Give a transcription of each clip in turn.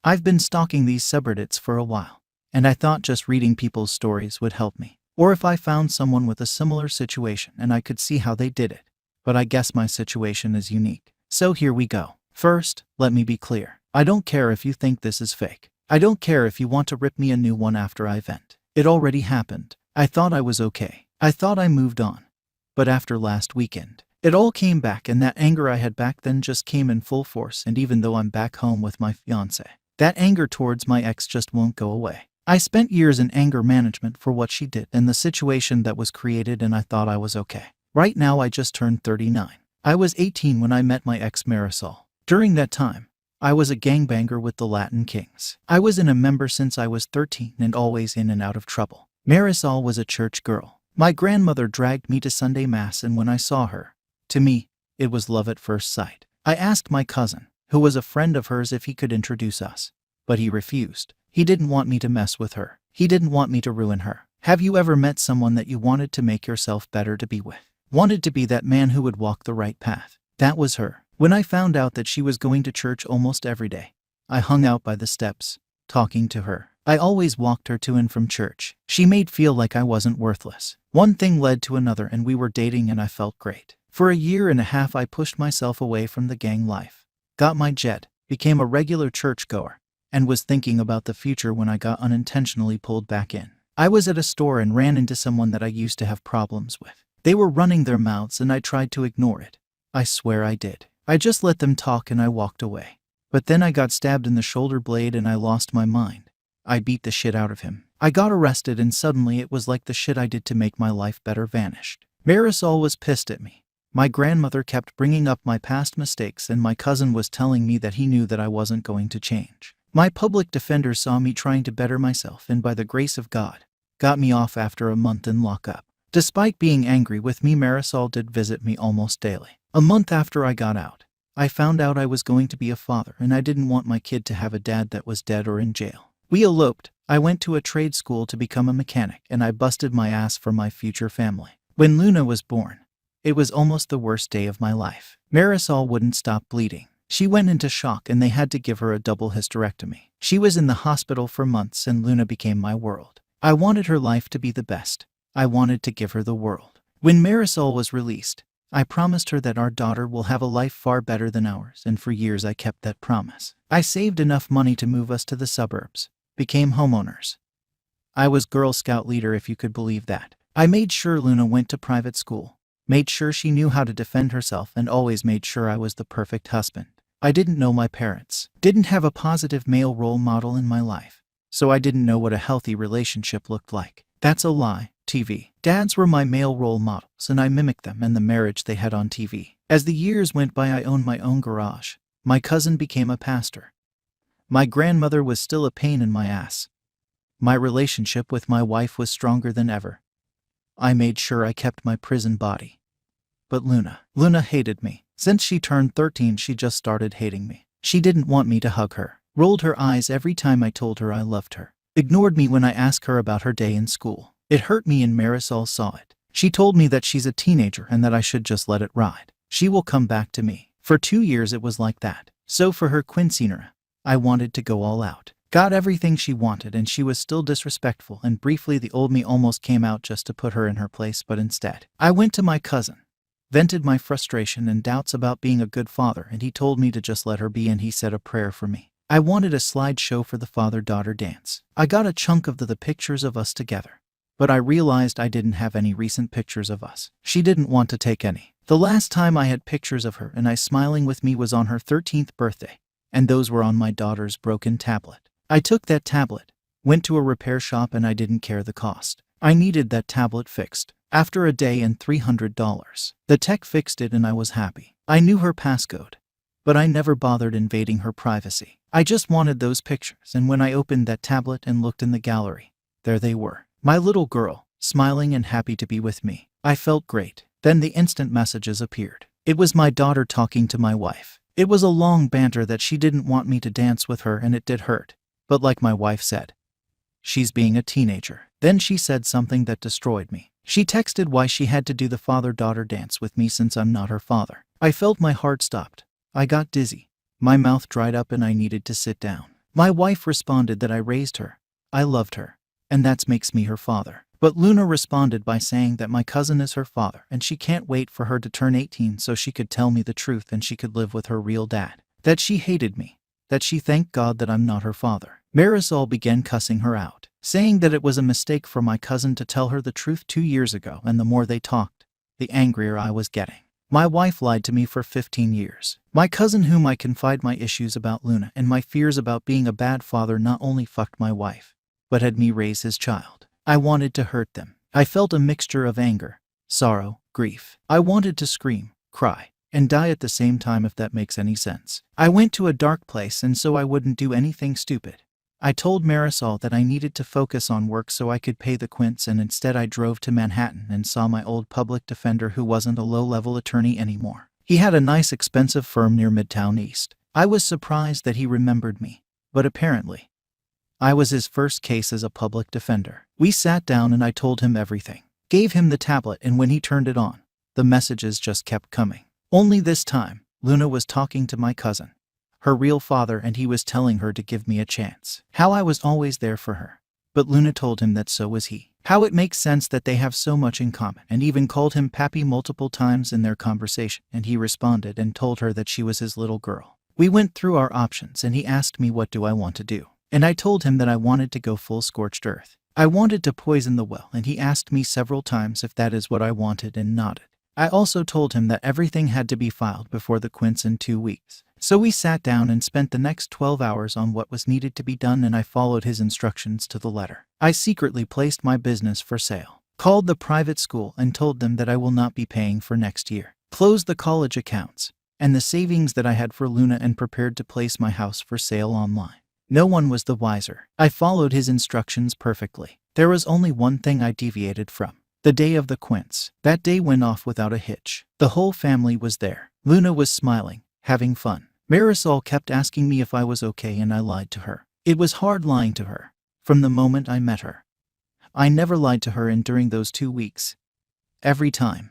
I've been stalking these subreddits for a while, and I thought just reading people's stories would help me. Or if I found someone with a similar situation and I could see how they did it. But I guess my situation is unique. So here we go. First, let me be clear. I don't care if you think this is fake. I don't care if you want to rip me a new one after I vent. It already happened. I thought I was okay. I thought I moved on. But after last weekend, it all came back, and that anger I had back then just came in full force. And even though I'm back home with my fiancé, that anger towards my ex just won't go away. I spent years in anger management for what she did and the situation that was created, and I thought I was okay. Right now I just turned 39. I was 18 when I met my ex Marisol. During that time, I was a gangbanger with the Latin Kings. I was in a member since I was 13 and always in and out of trouble. Marisol was a church girl. My grandmother dragged me to Sunday Mass, and when I saw her, to me, it was love at first sight. I asked my cousin, who was a friend of hers, if he could introduce us, but he refused. He didn't want me to mess with her. He didn't want me to ruin her. Have you ever met someone that you wanted to make yourself better to be with? Wanted to be that man who would walk the right path? That was her. When I found out that she was going to church almost every day, I hung out by the steps, talking to her. I always walked her to and from church. She made feel like I wasn't worthless. One thing led to another, and we were dating, and I felt great. For a year and a half I pushed myself away from the gang life, got my jet, became a regular churchgoer, and was thinking about the future when I got unintentionally pulled back in. I was at a store and ran into someone that I used to have problems with. They were running their mouths and I tried to ignore it. I swear I did. I just let them talk and I walked away. But then I got stabbed in the shoulder blade and I lost my mind. I beat the shit out of him. I got arrested, and suddenly it was like the shit I did to make my life better vanished. Marisol was pissed at me. My grandmother kept bringing up my past mistakes, and my cousin was telling me that he knew that I wasn't going to change. My public defender saw me trying to better myself, and by the grace of God, got me off after a month in lockup. Despite being angry with me, Marisol did visit me almost daily. A month after I got out, I found out I was going to be a father, and I didn't want my kid to have a dad that was dead or in jail. We eloped. I went to a trade school to become a mechanic, and I busted my ass for my future family. When Luna was born, it was almost the worst day of my life. Marisol wouldn't stop bleeding. She went into shock and they had to give her a double hysterectomy. She was in the hospital for months, and Luna became my world. I wanted her life to be the best. I wanted to give her the world. When Marisol was released, I promised her that our daughter will have a life far better than ours, and for years I kept that promise. I saved enough money to move us to the suburbs, became homeowners. I was Girl Scout leader, if you could believe that. I made sure Luna went to private school, made sure she knew how to defend herself, and always made sure I was the perfect husband. I didn't know my parents, didn't have a positive male role model in my life, so I didn't know what a healthy relationship looked like. That's a lie. TV. Dads were my male role models, and I mimicked them and the marriage they had on TV. As the years went by, I owned my own garage. My cousin became a pastor. My grandmother was still a pain in my ass. My relationship with my wife was stronger than ever. I made sure I kept my prison body. But Luna hated me. Since she turned 13, she just started hating me. She didn't want me to hug her, rolled her eyes every time I told her I loved her, ignored me when I asked her about her day in school. It hurt me, and Marisol saw it. She told me that she's a teenager and that I should just let it ride. She will come back to me. For 2 years it was like that. So for her quinceanera, I wanted to go all out. Got everything she wanted, and she was still disrespectful, and briefly the old me almost came out just to put her in her place, but instead, I went to my cousin, vented my frustration and doubts about being a good father, and he told me to just let her be, and he said a prayer for me. I wanted a slideshow for the father-daughter dance. I got a chunk of the pictures of us together, but I realized I didn't have any recent pictures of us. She didn't want to take any. The last time I had pictures of her and I smiling with me was on her 13th birthday, and those were on my daughter's broken tablet. I took that tablet, went to a repair shop, and I didn't care the cost. I needed that tablet fixed. After a day and $300, the tech fixed it, and I was happy. I knew her passcode, but I never bothered invading her privacy. I just wanted those pictures, and when I opened that tablet and looked in the gallery, there they were. My little girl, smiling and happy to be with me. I felt great. Then the instant messages appeared. It was my daughter talking to my wife. It was a long banter that she didn't want me to dance with her, and it did hurt. But like my wife said, she's being a teenager. Then she said something that destroyed me. She texted why she had to do the father-daughter dance with me since I'm not her father. I felt my heart stopped. I got dizzy. My mouth dried up and I needed to sit down. My wife responded that I raised her, I loved her, and that makes me her father. But Luna responded by saying that my cousin is her father and she can't wait for her to turn 18 so she could tell me the truth and she could live with her real dad. That she hated me. That she thanked God that I'm not her father. Marisol began cussing her out, saying that it was a mistake for my cousin to tell her the truth 2 years ago, and the more they talked, the angrier I was getting. My wife lied to me for 15 years. My cousin, whom I confide my issues about Luna and my fears about being a bad father, not only fucked my wife, but had me raise his child. I wanted to hurt them. I felt a mixture of anger, sorrow, grief. I wanted to scream, cry, and die at the same time, if that makes any sense. I went to a dark place, and so I wouldn't do anything stupid. I told Marisol that I needed to focus on work so I could pay the quints, and instead I drove to Manhattan and saw my old public defender, who wasn't a low-level attorney anymore. He had a nice expensive firm near Midtown East. I was surprised that he remembered me, but apparently I was his first case as a public defender. We sat down and I told him everything. Gave him the tablet, and when he turned it on, the messages just kept coming. Only this time, Luna was talking to my cousin, her real father, and he was telling her to give me a chance. How I was always there for her. But Luna told him that so was he. How it makes sense that they have so much in common, and even called him Pappy multiple times in their conversation, and he responded and told her that she was his little girl. We went through our options and he asked me what do I want to do. And I told him that I wanted to go full scorched earth. I wanted to poison the well, and he asked me several times if that is what I wanted and nodded. I also told him that everything had to be filed before the quints in 2 weeks. So we sat down and spent the next 12 hours on what was needed to be done, and I followed his instructions to the letter. I secretly placed my business for sale, called the private school and told them that I will not be paying for next year, closed the college accounts and the savings that I had for Luna, and prepared to place my house for sale online. No one was the wiser. I followed his instructions perfectly. There was only one thing I deviated from. The day of the quints. That day went off without a hitch. The whole family was there. Luna was smiling, having fun. Marisol kept asking me if I was okay, and I lied to her. It was hard lying to her. From the moment I met her, I never lied to her, and during those 2 weeks, every time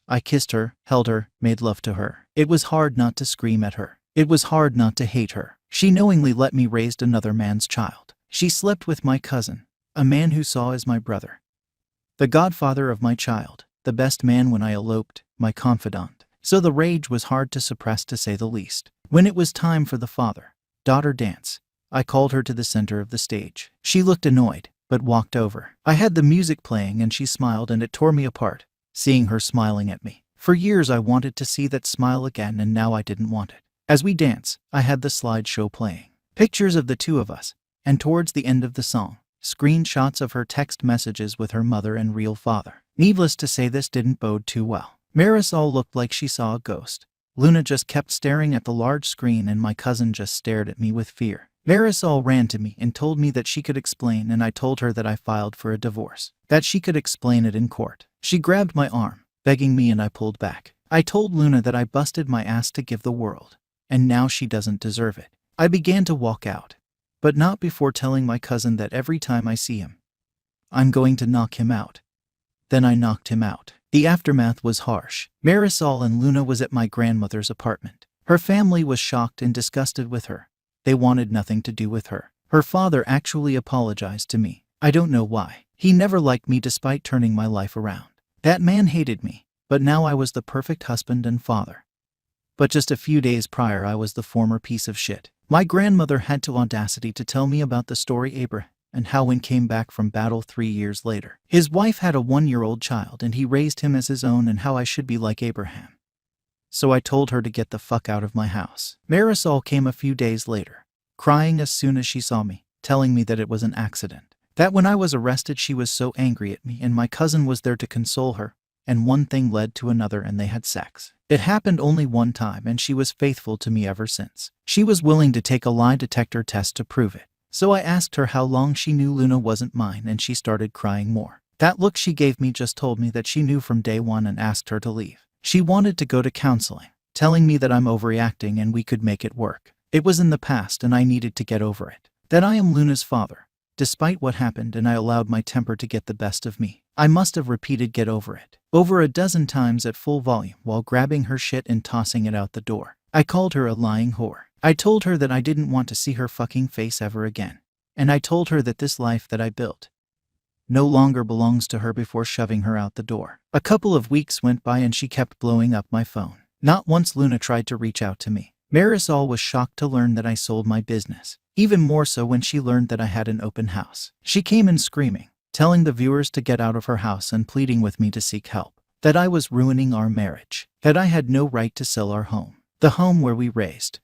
I kissed her, held her, made love to her, it was hard not to scream at her. It was hard not to hate her. She knowingly let me raise another man's child. She slept with my cousin, a man who saw as my brother, the godfather of my child, the best man when I eloped, my confidant. So the rage was hard to suppress, to say the least. When it was time for the father-daughter dance, I called her to the center of the stage. She looked annoyed, but walked over. I had the music playing and she smiled, and it tore me apart, seeing her smiling at me. For years I wanted to see that smile again, and now I didn't want it. As we danced, I had the slideshow playing, pictures of the two of us, and towards the end of the song, screenshots of her text messages with her mother and real father. Needless to say, this didn't bode too well. Marisol looked like she saw a ghost. Luna just kept staring at the large screen, and my cousin just stared at me with fear. Marisol ran to me and told me that she could explain, and I told her that I filed for a divorce, that she could explain it in court. She grabbed my arm, begging me, and I pulled back. I told Luna that I busted my ass to give the world, and now she doesn't deserve it. I began to walk out, but not before telling my cousin that every time I see him, I'm going to knock him out. Then I knocked him out. The aftermath was harsh. Marisol and Luna was at my grandmother's apartment. Her family was shocked and disgusted with her. They wanted nothing to do with her. Her father actually apologized to me. I don't know why. He never liked me despite turning my life around. That man hated me, but now I was the perfect husband and father. But just a few days prior, I was the former piece of shit. My grandmother had the audacity to tell me about the story Abraham, and how when came back from battle 3 years later, his wife had a 1-year-old child and he raised him as his own, and how I should be like Abraham. So I told her to get the fuck out of my house. Marisol came a few days later, crying as soon as she saw me, telling me that it was an accident. That when I was arrested she was so angry at me, and my cousin was there to console her, and one thing led to another and they had sex. It happened only one time, and she was faithful to me ever since. She was willing to take a lie detector test to prove it. So I asked her how long she knew Luna wasn't mine, and she started crying more. That look she gave me just told me that she knew from day one, and asked her to leave. She wanted to go to counseling, telling me that I'm overreacting and we could make it work. It was in the past and I needed to get over it. That I am Luna's father, despite what happened, and I allowed my temper to get the best of me. I must have repeated "get over it" over a dozen times at full volume while grabbing her shit and tossing it out the door. I called her a lying whore. I told her that I didn't want to see her fucking face ever again. And I told her that this life that I built no longer belongs to her before shoving her out the door. A couple of weeks went by and she kept blowing up my phone. Not once Luna tried to reach out to me. Marisol was shocked to learn that I sold my business. Even more so when she learned that I had an open house. She came in screaming, telling the viewers to get out of her house and pleading with me to seek help. That I was ruining our marriage. That I had no right to sell our home. The home where we raised